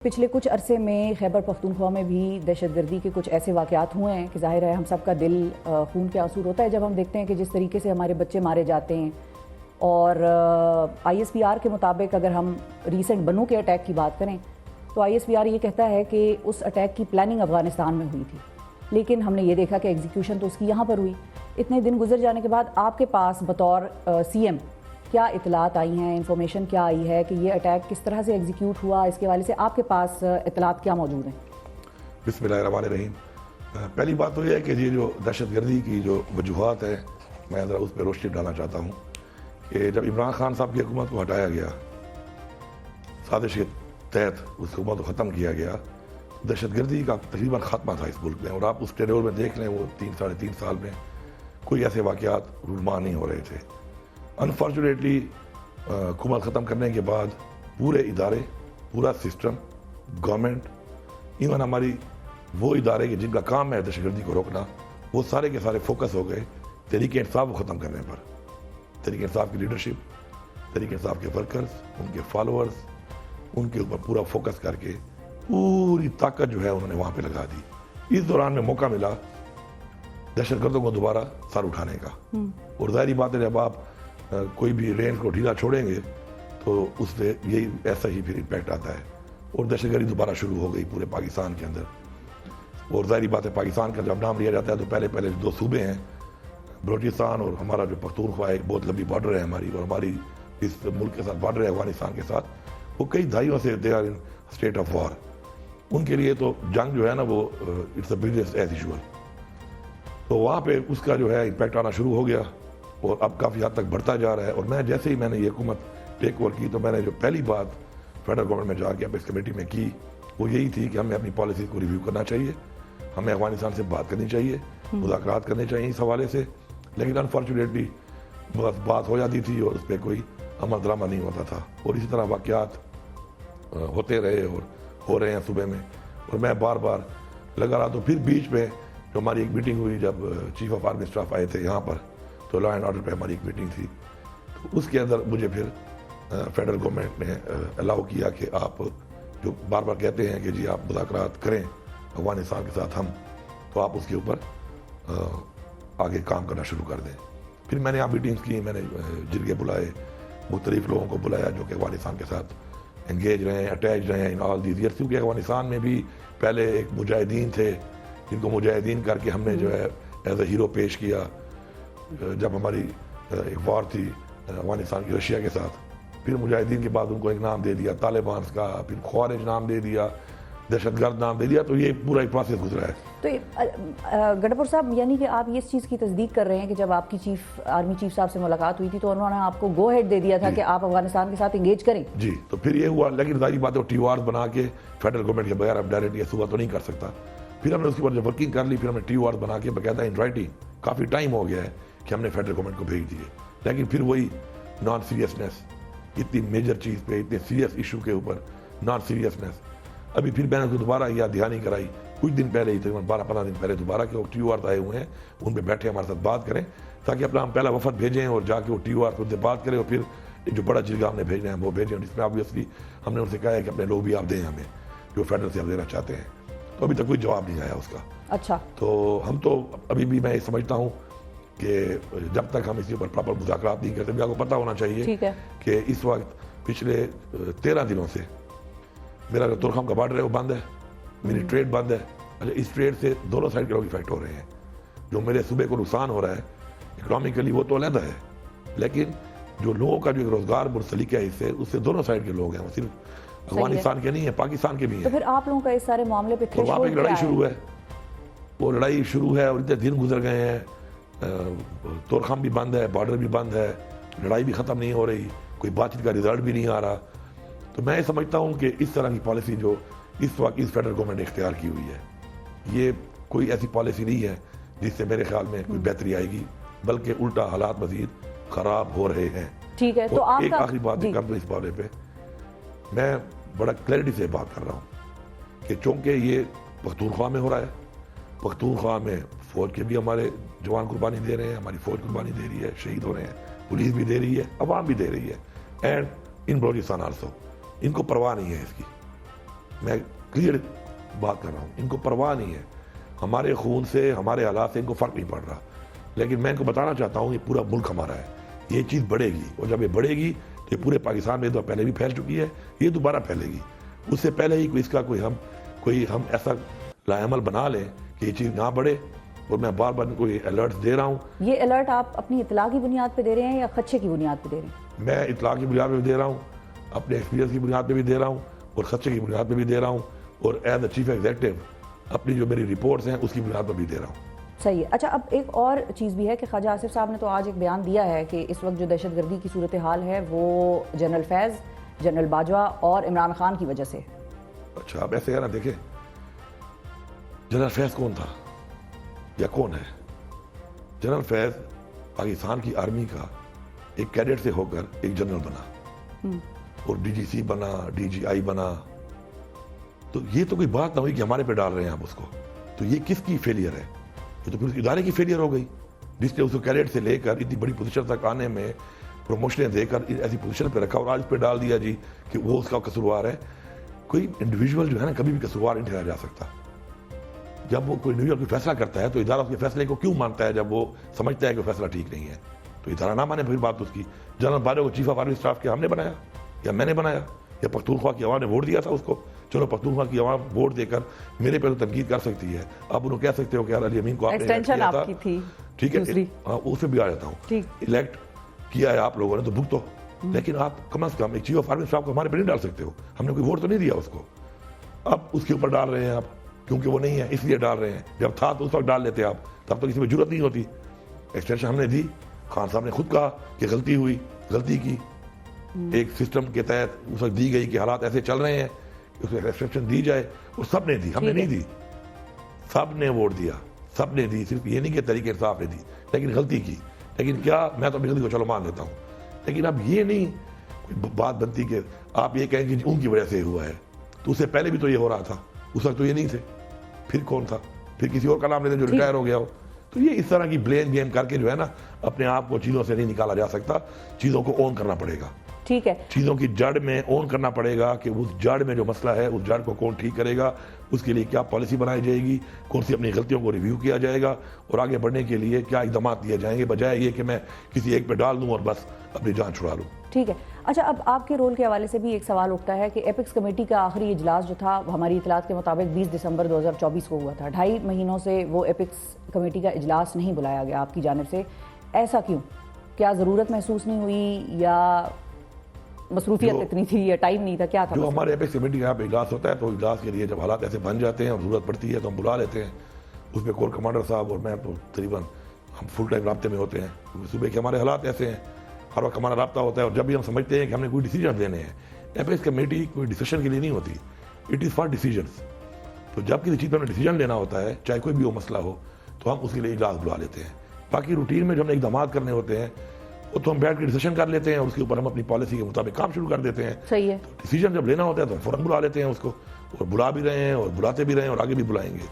پچھلے کچھ عرصے میں خیبر پختونخوا میں بھی دہشت گردی کے کچھ ایسے واقعات ہوئے ہیں کہ ظاہر ہے ہم سب کا دل خون کے آنسو ہوتا ہے جب ہم دیکھتے ہیں کہ جس طریقے سے ہمارے بچے مارے جاتے ہیں. اور ISPR کے مطابق اگر ہم ریسنٹ بنو کے اٹیک کی بات کریں تو ISPR یہ کہتا ہے کہ اس اٹیک کی پلاننگ افغانستان میں ہوئی تھی، لیکن ہم نے یہ دیکھا کہ ایگزیکیوشن تو اس کی یہاں پر ہوئی. اتنے دن گزر جانے کے بعد آپ کے پاس بطور CM کیا اطلاعات آئی ہیں، انفارمیشن کیا آئی ہے کہ یہ اٹیک کس طرح سے ایگزیکیوٹ ہوا؟ اس کے حوالے سے آپ کے پاس اطلاعات کیا موجود ہیں؟ بسم اللہ الرحمن الرحیم. پہلی بات تو یہ ہے کہ یہ جو دہشت گردی کی جو وجوہات ہے میں ذرا اس پہ روشنی ڈالنا چاہتا ہوں کہ جب عمران خان صاحب کی حکومت کو ہٹایا گیا، سازش کے تحت اس حکومت کو ختم کیا گیا، دہشت گردی کا تقریباً خاتمہ تھا اس ملک میں. اور آپ اس ٹینیور میں دیکھ لیں وہ 3-3.5 سال میں کوئی ایسے واقعات رونما نہیں ہو رہے تھے. انفارچونیٹلی حکومت ختم کرنے کے بعد پورے ادارے، پورا سسٹم، گورنمنٹ، ایون ہماری وہ ادارے کہ جن کا کام ہے دہشت گردی کو روکنا، وہ سارے کے سارے فوکس ہو گئے تحریک انصاف کو ختم کرنے پر. تحریک انصاف کی لیڈرشپ، تحریک انصاف کے ورکرز، ان کے فالوورز، ان کے اوپر پورا فوکس کر کے پوری طاقت جو ہے انہوں نے وہاں پہ لگا دی. اس دوران میں موقع ملا دہشت گردوں کو دوبارہ سر اٹھانے کا. اور ظاہری بات ہے جب آپ کوئی بھی رینج کو ڈھیلا چھوڑیں گے تو اس سے یہی ایسا ہی پھر امپیکٹ آتا ہے اور دہشت گردی دوبارہ شروع ہو گئی پورے پاکستان کے اندر. اور ظاہری بات ہے پاکستان کا جب نام لیا جاتا ہے تو پہلے 2 صوبے ہیں، بلوچستان اور ہمارا جو پختونخوا ہے، ایک بہت لمبی بارڈر ہے ہماری، اور ہماری اس ملک کے ساتھ بارڈر ہے افغانستان کے ساتھ. وہ کئی دہائیوں سے they are in state of war. ان کے لیے تو جنگ جو ہے نا وہ it's a business as usual. تو وہاں پہ اس کا جو ہے امپیکٹ آنا شروع ہو گیا اور اب کافی حد تک بڑھتا جا رہا ہے. اور میں جیسے ہی میں نے یہ حکومت ٹیک اوور کی تو میں نے جو پہلی بات فیڈرل گورنمنٹ میں جا کے اب اس کمیٹی میں کی وہ یہی تھی کہ ہمیں اپنی پالیسی کو ریویو کرنا چاہیے، ہمیں افغانستان سے بات کرنی چاہیے، مذاکرات کرنے چاہیے اس حوالے سے. لیکن انفارچونیٹلی بات ہو جاتی تھی اور اس پہ کوئی عمل درآمد نہیں ہوتا تھا. اور اسی طرح واقعات ہوتے رہے اور ہو رہے ہیں صوبے میں. اور میں بار بار لگا رہا. تو پھر بیچ میں جو ہماری ایک میٹنگ ہوئی جب چیف آف آرمی اسٹاف آئے تھے یہاں پر، تو لا اینڈ آرڈر پہ ہماری ایک میٹنگ تھی. تو اس کے اندر مجھے پھر فیڈرل گورنمنٹ نے الاؤ کیا کہ آپ جو بار بار کہتے ہیں کہ جی آپ مذاکرات کریں افغانستان کے ساتھ ہم، تو آپ اس کے اوپر آگے کام کرنا شروع کر دیں. پھر میں نے یہاں میٹنگز کی، میں نے جرگے بلائے، مختلف لوگوں کو بلایا جو کہ افغانستان کے ساتھ انگیج رہے ہیں، اٹیچ رہے ہیں ان آل دیز ایئرس. کیونکہ افغانستان میں بھی پہلے ایک مجاہدین تھے جن کو مجاہدین کر کے ہم نے جو ہے ایز اے ہیرو پیش کیا. جب ہماری ایک وار تھی افغانستان کی رشیا کے ساتھ، پھر مجاہدین کے بعد ان کو ایک نام دے دیا طالبان کا، پھر خوارج نام دے دیا، دہشت گرد نام دے دیا. تو یہ پورا ایک پروسیس گزرا ہے. تو گڈھاپور صاحب، یعنی کہ آپ اس چیز کی تصدیق کر رہے ہیں کہ جب آپ کی آرمی چیف صاحب سے ملاقات ہوئی تھی تو انہوں نے آپ کو گو ہیڈ دے دیا تھا کہ آپ افغانستان کے ساتھ انگیج کریں؟ جی. تو پھر یہ ہوا. لیکن ظاہری بات ہے TORs بنا کے فیڈرل گورنمنٹ کے بغیر اب ڈائریکٹ یہ صوبہ تو نہیں کر سکتا. پھر ہم نے اس کے بعد جب ورکنگ کر لی، پھر ہم نے TORs بنا کے باقاعدہ ان رائٹنگ کافی ٹائم ہو گیا ہے کہ ہم نے فیڈرل گورنمنٹ کو بھیج دیے. لیکن پھر وہی نان سیریسنس، اتنی میجر چیز پہ، اتنے سیریس ایشو کے اوپر نان سیریسنس. ابھی پھر میں نے اس کو دوبارہ یاد دہانی کرائی کچھ دن پہلے ہی، تقریباً 12-15 دن پہلے دوبارہ کہ وہ TORs آئے ہوئے ہیں ان پہ بیٹھے ہمارے ساتھ بات کریں تاکہ اپنا ہم پہلا وفد بھیجیں اور جا کے وہ TORs پہ ان سے بات کریں. اور پھر جو بڑا جرگہ ہم نے بھیجنا ہے وہ بھیجیں. اور اس میں آبویسلی ہم نے ان سے کہا ہے کہ اپنے لوگ بھی آپ دیں ہمیں جو فیڈرل سے آپ دینا چاہتے ہیں. تو ابھی تک کوئی جواب نہیں آیا اس کا. اچھا. تو ہم تو ابھی بھی میں یہ سمجھتا ہوں کہ جب تک ہم اس کے اوپر پراپر مذاکرات نہیں کرتے، بھی آپ کو پتہ ہونا چاہیے کہ اس وقت پچھلے 13 دنوں سے میرا جو ترخم کا بارڈر ہے وہ بند ہے، میری ٹریڈ بند ہے. اچھا، اس ٹریڈ سے دونوں سائڈ کے لوگ افیکٹ ہو رہے ہیں. جو میرے صوبے کو نقصان ہو رہا ہے اکنامکلی وہ تو علیحدہ ہے، لیکن جو لوگوں کا جو روزگار منسلک ہے اس سے دونوں سائڈ کے لوگ ہیں. وہ صرف افغانستان کے نہیں ہیں، پاکستان کے بھی ہیں. تو پھر آپ لوگوں کا اس سارے معاملے پہ وہاں پہ ایک لڑائی شروع ہے. وہ لڑائی شروع ہے اور اتنے دن گزر گئے ہیں، تورخم بھی بند ہے، بارڈر بھی بند ہے، لڑائی بھی ختم نہیں ہو رہی، کوئی بات چیت کا رزلٹ بھی نہیں آ رہا. تو میں یہ سمجھتا ہوں کہ اس طرح کی پالیسی جو اس وقت اس فیڈرل گورنمنٹ نے اختیار کی ہوئی ہے، یہ کوئی ایسی پالیسی نہیں ہے جس سے میرے خیال میں کوئی بہتری آئے گی، بلکہ الٹا حالات مزید خراب ہو رہے ہیں. ٹھیک ہے. تو ایک آخری بات کر دوں اس بارے پہ، میں بڑا کلیئرٹی سے بات کر رہا ہوں کہ چونکہ یہ پختونخوا میں ہو رہا ہے، پختونخوا میں فوج کے بھی ہمارے جوان قربانی دے رہے ہیں، ہماری فوج قربانی دے رہی ہے، شہید ہو رہے ہیں، پولیس بھی دے رہی ہے، عوام بھی دے رہی ہے، اینڈ ان بلوچستان آلسو. ان کو پرواہ نہیں ہے اس کی. میں کلیئر بات کر رہا ہوں، ان کو پرواہ نہیں ہے، ہمارے خون سے ہمارے حالات سے ان کو فرق نہیں پڑ رہا، لیکن میں ان کو بتانا چاہتا ہوں یہ پورا ملک ہمارا ہے، یہ چیز بڑھے گی، اور جب یہ بڑھے گی تو یہ پورے پاکستان میں تو پہلے بھی پھیل چکی ہے، یہ دوبارہ پھیلے گی، اس سے پہلے ہی اس کا کوئی ہم ایسا لائے عمل بنا لیں کہ یہ چیز نہ بڑھے. اور میں بار بار کوئی الرٹ دے رہا ہوں. یہ الرٹ آپ اپنی اطلاع کی بنیاد پہ دے رہے ہیں یا خدشے کی بنیاد پہ دے رہے ہیں؟ میں اطلاع کی بنیاد پہ بھی دے رہا ہوں، اپنے ایکسپیرینس کی بنیاد پہ بھی دے رہا ہوں، اور خدشے کی بنیاد پہ بھی دے رہا ہوں، اور ایز اے چیف ایگزیکٹو اپنی جو میری رپورٹس ہیں اس کی بنیاد پر بھی دے رہا ہوں. صحیح ہے. اچھا اب ایک اور چیز بھی ہے کہ خواجہ آصف صاحب نے تو آج ایک بیان دیا ہے کہ اس وقت جو دہشت گردی کی صورتحال ہے وہ جنرل فیض، جنرل باجوہ اور عمران خان کی وجہ سے. اچھا اب ایسے ہے نا، دیکھیں جنرل فیض کون تھا یا کون ہے؟ جنرل فیض پاکستان کی آرمی کا ایک کیڈٹ سے ہو کر ایک جنرل بنا، اور ڈی جی سی بنا، ڈی جی آئی بنا. تو یہ تو کوئی بات نہ ہوئی کہ ہمارے پہ ڈال رہے ہیں آپ اس کو. تو یہ کس کی فیلئر ہے؟ یہ تو پھر اس ادارے کی فیلئر ہو گئی جس نے اس کو کیڈٹ سے لے کر اتنی بڑی پوزیشن تک آنے میں پروموشنیں دے کر ایسی پوزیشن پہ رکھا، اور آج اس پہ ڈال دیا جی کہ وہ اس کا قصوروار ہے. کوئی انڈیویجول جو ہے نا کبھی بھی قصوروار نہیں ٹھہرایا جا سکتا. جب وہ کوئی انڈیویجول کوئی فیصلہ کرتا ہے تو ادارہ اس کے فیصلے کو کیوں مانتا ہے جب وہ سمجھتا ہے کہ وہ فیصلہ ٹھیک نہیں ہے؟ تو ادارہ نہ مانے پھر بات اس کی. جنرل باجوہ کو چیف آف آرمی اسٹاف کیا ہم نے بنایا یا میں نے بنایا یا پختونخوا کی عوام نے ووٹ دیا تھا اس کو؟ چلو پختونخوا کی عوام ووٹ دے کر میرے پہ تو تنقید کر سکتی ہے، آپ انہوں کہہ سکتے ہو کہ یار علی امین کو آپ نے ایکسٹینشن آپ کی تھی، ٹھیک ہے، ہاں اس پہ بھی آ جاتا ہوں. الیکٹ کیا ہے آپ لوگوں نے تو بھگتو، لیکن آپ کم از کم ایک چیف آف آرمی اسٹاف کو ہمارے پہ نہیں ڈال سکتے ہو. ہم نے کوئی ووٹ تو نہیں دیا اس کو، اب اس کے اوپر ڈال رہے ہیں آپ کیونکہ وہ نہیں ہے اس لیے ڈال رہے ہیں. جب تھا تو اس وقت ڈال لیتے آپ، تب تو کسی میں ضرورت نہیں ہوتی. ایکسٹینشن ہم نے دی، خان صاحب نے خود کہا کہ غلطی ہوئی، غلطی کی ایک سسٹم کے تحت اس وقت دی گئی کہ حالات ایسے چل رہے ہیں اس کو ایکسٹینشن دی جائے، اور سب نے دی، ہم نے نہیں دی، سب نے ووٹ دیا، سب نے دی. صرف یہ نہیں کہ تحریک انصاف نے دی، لیکن غلطی کی. لیکن کیا میں تو اپنی غلطی کو چلو مان لیتا ہوں، لیکن اب یہ نہیں کوئی بات بنتی کہ آپ یہ کہیں کہ ان کی وجہ سے ہوا ہے. تو اس سے پہلے بھی تو یہ ہو رہا تھا، اس وقت تو یہ نہیں تھے، پھر کون تھا؟ پھر کسی اور کا نام لیتے جو ریٹائر ہو گیا ہو. تو یہ اس طرح کی بلیم گیم کر کے جو ہے نا اپنے آپ کو چیزوں سے نہیں نکالا جا سکتا. چیزوں کو اون کرنا پڑے گا، ٹھیک ہے، چیزوں کی جڑ میں اون کرنا پڑے گا کہ اس جڑ میں جو مسئلہ ہے اس جڑ کو کون ٹھیک کرے گا، اس کے لیے کیا پالیسی بنائی جائے گی، کون سی اپنی غلطیوں کو ریویو کیا جائے گا، اور آگے بڑھنے کے لیے کیا اقدامات لیے جائیں گے، بجائے یہ کہ میں کسی ایک پہ ڈال دوں اور بس اپنی جان چھڑا لوں. ٹھیک ہے. اچھا اب آپ کے رول کے حوالے سے بھی ایک سوال اٹھتا ہے کہ ایپکس کمیٹی کا آخری اجلاس جو تھا ہماری اطلاعات کے مطابق 20 دسمبر 2024 کو ہوا تھا. 2.5 مہینوں سے وہ ایپکس کمیٹی کا اجلاس نہیں بلایا گیا آپ کی جانب سے. ایسا کیوں؟ کیا ضرورت محسوس نہیں ہوئی یا مصروفیت اتنی تھی یا ٹائم نہیں تھا، کیا تھا؟ جو ہمارے ایپکس کمیٹی کا یہاں پہ اجلاس ہوتا ہے تو اجلاس کے لیے جب حالات ایسے بن جاتے ہیں اور ضرورت پڑتی ہے تو ہم بلا لیتے ہیں. اس میں کور کمانڈر صاحب اور میں تو تقریباً ہم فل ٹائم رابطے میں ہوتے ہیں، کیونکہ صبح کے ہمارے حالات ایسے ہیں، ہر وقت ہمارا رابطہ ہوتا ہے. اور جب بھی ہم سمجھتے ہیں کہ ہم نے کوئی ڈیسیجن لینے ہیں، ایپکس کمیٹی کوئی ڈیسیشن کے لیے نہیں ہوتی، اٹ از فار ڈیسیجنس. تو جب کسی چیز پہ ہمیں ڈیسیجن لینا ہوتا ہے چاہے کوئی بھی وہ مسئلہ ہو تو ہم اس کے لیے اجلاس بلا لیتے ہیں. باقی روٹین میں جو ہم نے اقدامات کرنے ہوتے ہیں وہ تو ہم بیٹھ کے ڈیسیشن کر لیتے ہیں اور اس کے اوپر ہم اپنی پالیسی کے مطابق کام شروع کر دیتے ہیں. صحیح ہے. ڈیسیجن جب لینا ہوتا ہے تو ہم فوراً بلا لیتے ہیں اس کو، اور بلا بھی رہے ہیں اور بلاتے بھی رہے ہیں اور آگے بھی بلائیں گے.